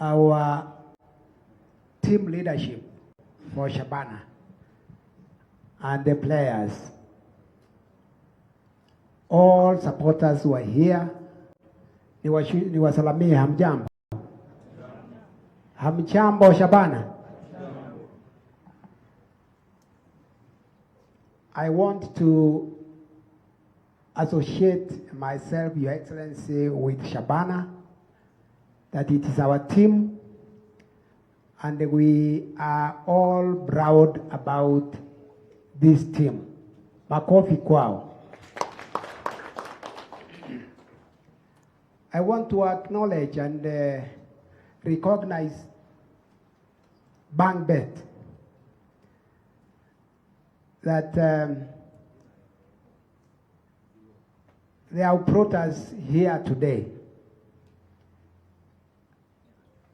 our team leadership for Shabana and the players. All supporters who are here. Niwasalamie hamjambo. Hamjambo Shabana. I want to associate myself, Your Excellency, with Shabana, that it is our team, and we are all proud about this team. Makofi kwao. I want to acknowledge and recognize Bangbet, that they have brought us here today.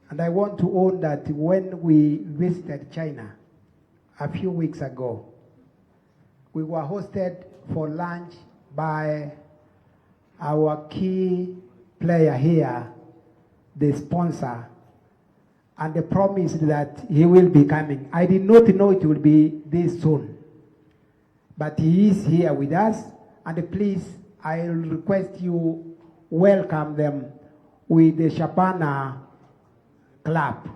And I want to own that when we visited China a few weeks ago, we were hosted for lunch by our key player here, the sponsor, and they promised that he will be coming. I did not know it would be this soon, but he is here with us, and please, I'll request you welcome them with the Shabana clap.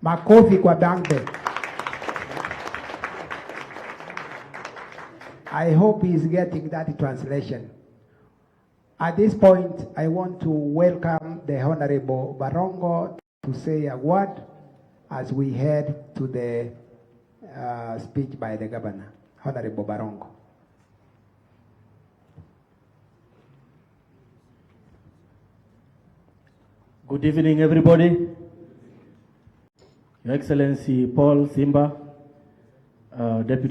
Makofi kwa Bangbet. I hope he's getting that translation. At this point, I want to welcome the Honorable Barongo to say a word as we head to the speech by the Governor. Honorable Barongo. Good evening, everybody. Your Excellency Paul Simba, Deputy